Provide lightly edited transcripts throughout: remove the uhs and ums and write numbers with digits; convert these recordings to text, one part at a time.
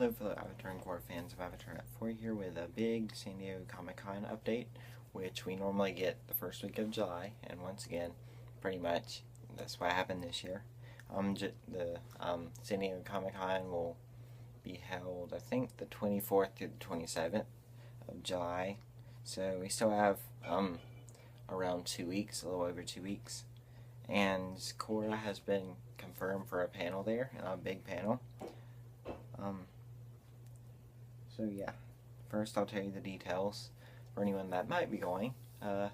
Hello fellow Avatar and Korra fans of Avatar F4 here with a big San Diego Comic-Con update, which we normally get the first week of July, and once again, pretty much, that's what happened this year. The San Diego Comic-Con will be held, I think, the 24th to the 27th of July, so we still have around 2 weeks, a little over 2 weeks, and Korra has been confirmed for a panel there, a big panel. So yeah, first I'll tell you the details for anyone that might be going, or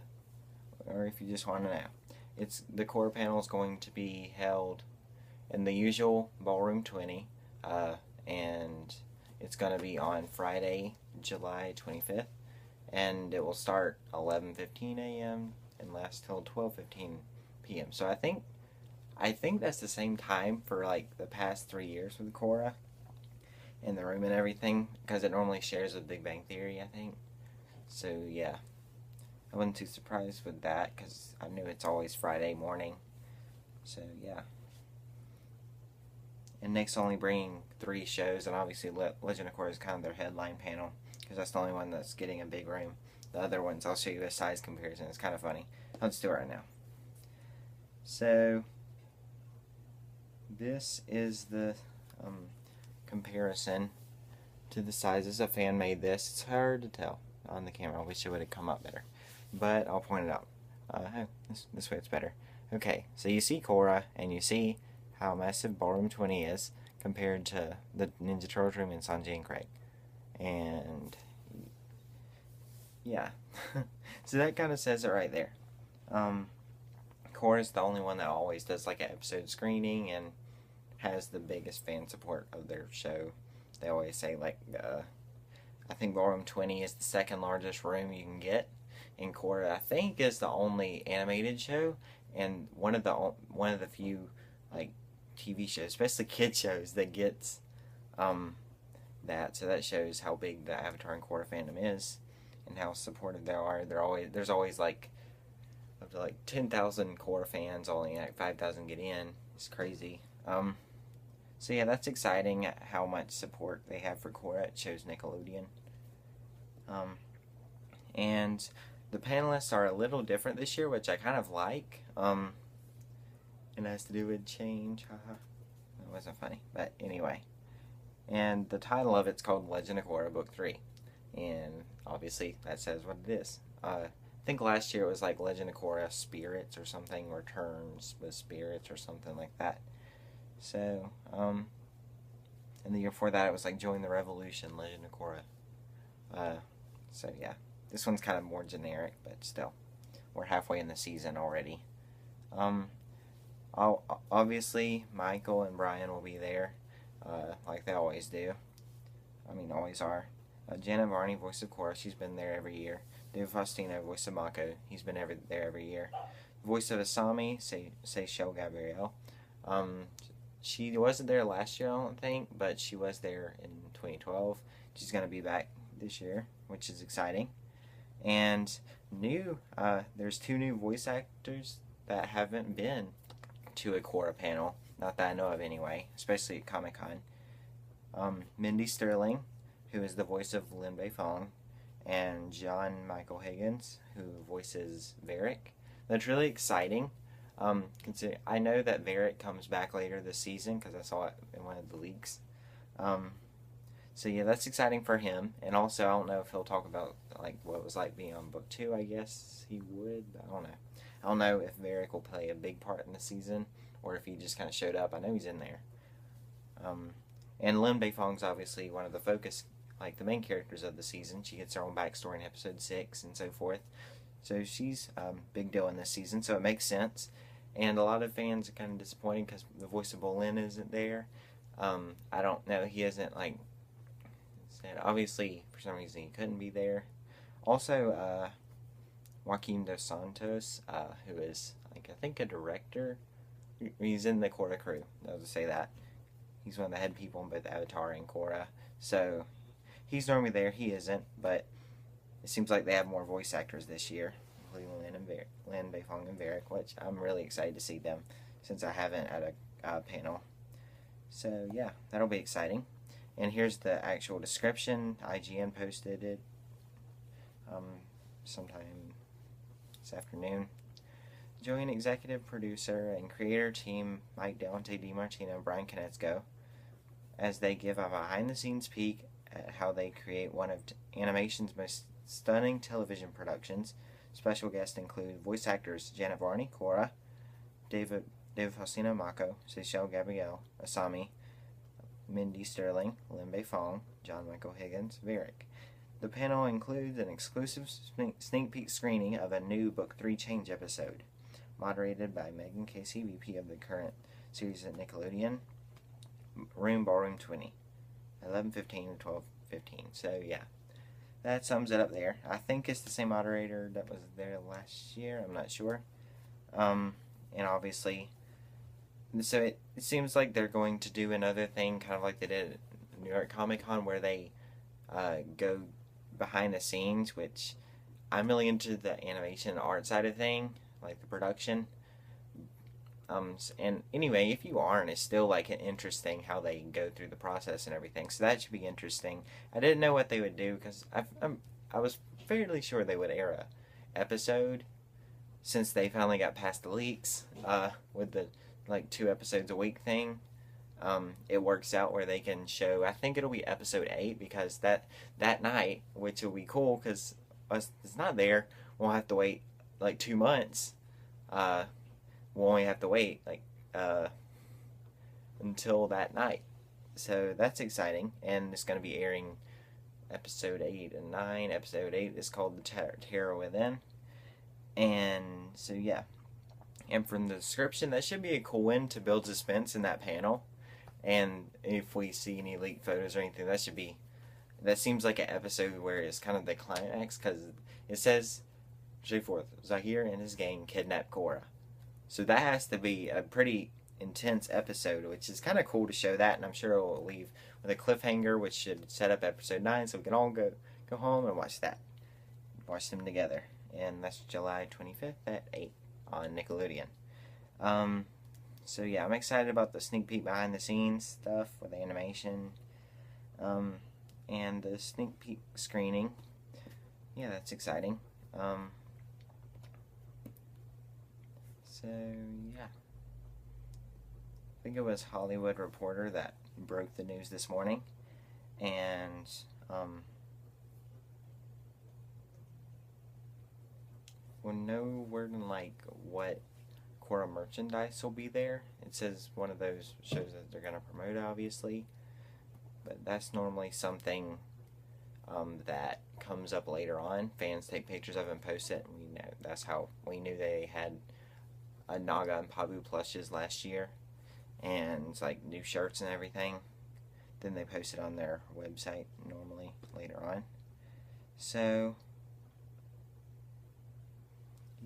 if you just want to know. The Korra panel is going to be held in the usual Ballroom 20, and it's going to be on Friday, July 25th, and it will start 11:15 a.m. and last till 12:15 p.m. So I think that's the same time for like the past 3 years with Korra. In the room and everything, because it normally shares with Big Bang Theory, I think. So yeah, I wasn't too surprised with that because I knew it's always Friday morning. So yeah. And Nick's only bringing 3 shows, and obviously Legend of Korra is kind of their headline panel because that's the only one that's getting a big room. The other ones, I'll show you a size comparison. It's kind of funny. Let's do it right now. So this is the comparison to the sizes. A fan made this. It's hard to tell on the camera. I wish it would have come up better, but I'll point it out. This way it's better. Okay, so you see Korra, and you see how massive Ballroom 20 is compared to the Ninja Turtles room in Sanjay and Craig. And yeah, so that kind of says it right there. Korra's the only one that always does like an episode screening and has the biggest fan support of their show. They always say like, I think Ballroom 20 is the second largest room you can get, and Korra I think is the only animated show and one of the few like TV shows, especially kid shows, that gets that. So that shows how big the Avatar and Korra fandom is and how supportive they are. There's always like up to like 10,000 Korra fans, only like 5,000 get in. It's crazy. So yeah, that's exciting how much support they have for Korra. It shows Nickelodeon. And the panelists are a little different this year, which I kind of like. It has to do with change. That wasn't funny, but anyway. And the title of it's called Legend of Korra Book 3. And obviously that says what it is. I think last year it was like Legend of Korra Spirits or something, Returns with Spirits or something like that. So, and the year before that it was like Join the Revolution, Legend of Korra. So yeah, this one's kind of more generic, but still, we're halfway in the season already. Obviously, Michael and Brian will be there, like they always do. I mean, always are. Janet Varney, voice of Korra, she's been there every year. Dave Faustino, voice of Mako, he's been there every year. Voice of Asami, Seychelle Gabrielle. She wasn't there last year, I don't think, but she was there in 2012. She's going to be back this year, which is exciting. And there's 2 new voice actors that haven't been to a Korra panel, not that I know of anyway, especially at Comic-Con. Mindy Sterling, who is the voice of Lin Bei Fong, and John Michael Higgins, who voices Varrick. That's really exciting. I know that Varrick comes back later this season because I saw it in one of the leaks. So yeah, that's exciting for him. And also, I don't know if he'll talk about like what it was like being on book 2. I guess he would. I don't know. I don't know if Varrick will play a big part in the season or if he just kind of showed up. I know he's in there. And Lin Bei Fong's obviously one of the focus, like the main characters of the season. She gets her own backstory in episode 6 and so forth. So she's big deal in this season. So it makes sense. And a lot of fans are kind of disappointed because the voice of Bolin isn't there. I don't know. He isn't like said. Obviously, for some reason, he couldn't be there. Also, Joaquin Dos Santos, who is like I think a director. He's in the Korra crew. I'll just say that. He's one of the head people in both Avatar and Korra. So he's normally there. He isn't, but it seems like they have more voice actors this year. Lin Bei Fong and Varrick, which I'm really excited to see them since I haven't at a panel. So yeah, that'll be exciting. And here's the actual description. IGN posted it sometime this afternoon. Join executive producer and creator team Mike Dante DiMartino and Brian Konietzko as they give a behind-the-scenes peek at how they create one of animation's most stunning television productions. Special guests include voice actors Janet Varney, Korra, David Faustino Mako, Seychelle Gabrielle, Asami, Mindy Sterling, Limbe Fong, John Michael Higgins, Varric. The panel includes an exclusive sneak peek screening of a new Book 3 Change episode, moderated by Megan Casey, VP of the current series at Nickelodeon. Ballroom 20, 11:15 to 12:15. So yeah, that sums it up there. I think it's the same moderator that was there last year. I'm not sure. And obviously, so it seems like they're going to do another thing, kind of like they did at New York Comic Con, where they go behind the scenes, which I'm really into the animation and art side of thing, like the production. And anyway, if you aren't, it's still like interesting how they go through the process and everything. So that should be interesting. I didn't know what they would do because I was fairly sure they would air a episode since they finally got past the leaks with the like 2 episodes a week thing. It works out where they can show. I think it'll be episode 8 because that night, which will be cool because it's not there. We'll have to wait like 2 months. We'll only have to wait like until that night, so that's exciting. And it's going to be airing episode 8 and 9. Episode 8 is called The Terror Within, and so yeah. And from the description, that should be a cool one to build suspense in that panel. And if we see any leaked photos or anything, that seems like an episode where it's kind of the climax, because it says J. Zahir and his gang kidnap Korra. So that has to be a pretty intense episode, which is kind of cool to show that, and I'm sure it will leave with a cliffhanger, which should set up episode 9, so we can all go home and watch that. Watch them together. And that's July 25th at 8 on Nickelodeon. So yeah, I'm excited about the sneak peek behind the scenes stuff with animation, and the sneak peek screening. Yeah, that's exciting. So, yeah. I think it was Hollywood Reporter that broke the news this morning. And, well, no word on, like, what Korra merchandise will be there. It says one of those shows that they're going to promote, obviously. But that's normally something that comes up later on. Fans take pictures of it and post it. And we know that's how we knew they had Naga and Pabu plushes last year, and it's like new shirts and everything. Then they post it on their website normally later on. So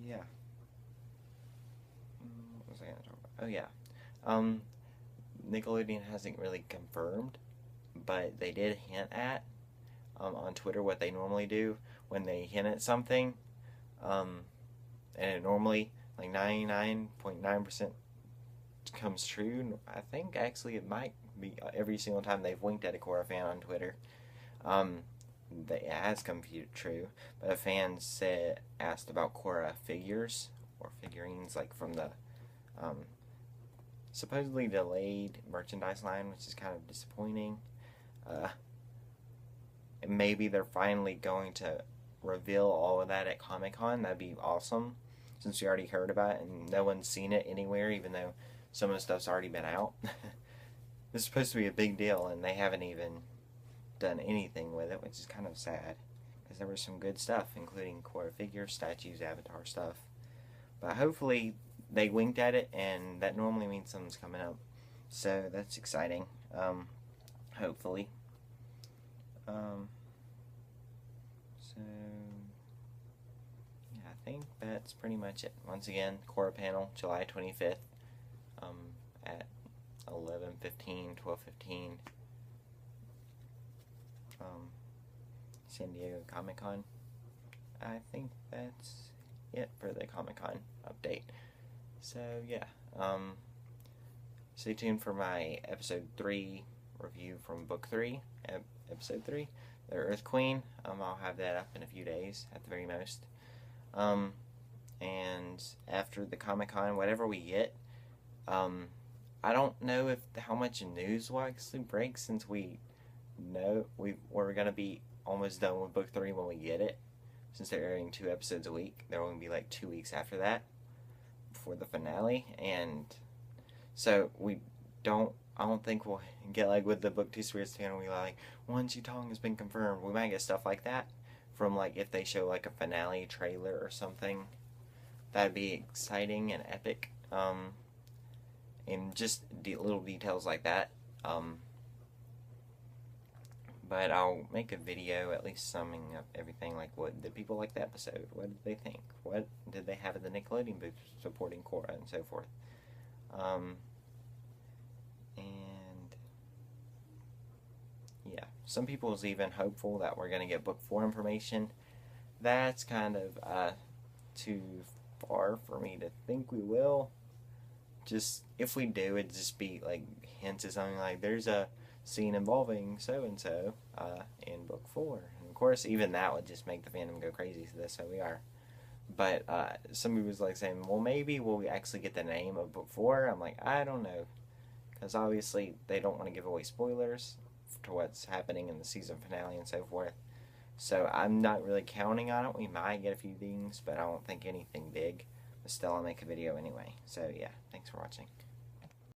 yeah, what was I going to talk about? Oh yeah, Nickelodeon hasn't really confirmed, but they did hint at on Twitter what they normally do when they hint at something, and it normally, like 99.9% comes true. I think actually it might be every single time they've winked at a Korra fan on Twitter. It has come true. But a fan asked about Korra figures or figurines, like from the supposedly delayed merchandise line, which is kind of disappointing. Maybe they're finally going to reveal all of that at Comic-Con. That'd be awesome, since we already heard about it and no one's seen it anywhere, even though some of the stuff's already been out. This is supposed to be a big deal, and they haven't even done anything with it, which is kind of sad, because there was some good stuff, including Korra figures, statues, avatar stuff. But hopefully they winked at it, and that normally means something's coming up. So that's exciting. Hopefully. So yeah, I think that's pretty much it. Once again, Korra panel, July 25th, at 11:15, 12:15, San Diego Comic-Con. I think that's it for the Comic-Con update. So yeah, stay tuned for my episode 3 review from book 3, episode 3, the Earth Queen. I'll have that up in a few days at the very most. And after the Comic-Con, whatever we get, I don't know how much news will actually break, since we know we're going to be almost done with book 3 when we get it. Since they're airing 2 episodes a week, they're going to be like 2 weeks after that for the finale. And so I don't think we'll get like with the Book 2 Spirits channel, we like, Wan Shi Tong has been confirmed. We might get stuff like that from like if they show like a finale trailer or something. That'd be exciting and epic. And just little details like that. But I'll make a video at least summing up everything, like what did people like the episode, what did they think, what did they have at the Nickelodeon booth supporting Korra, and so forth. And yeah, some people is even hopeful that we're going to get book 4 information. That's kind of too far for me to think we will. Just if we do, it'd just be like hints of something like there's a scene involving so and so in book 4, and of course even that would just make the fandom go crazy, so that's how we are. But some people was like saying, well, maybe we'll actually get the name of book 4. I'm like, I don't know, because obviously they don't want to give away spoilers to what's happening in the season finale and so forth, so I'm not really counting on it. We might get a few things, but I don't think anything big. But still, I'll make a video anyway. So yeah, thanks for watching.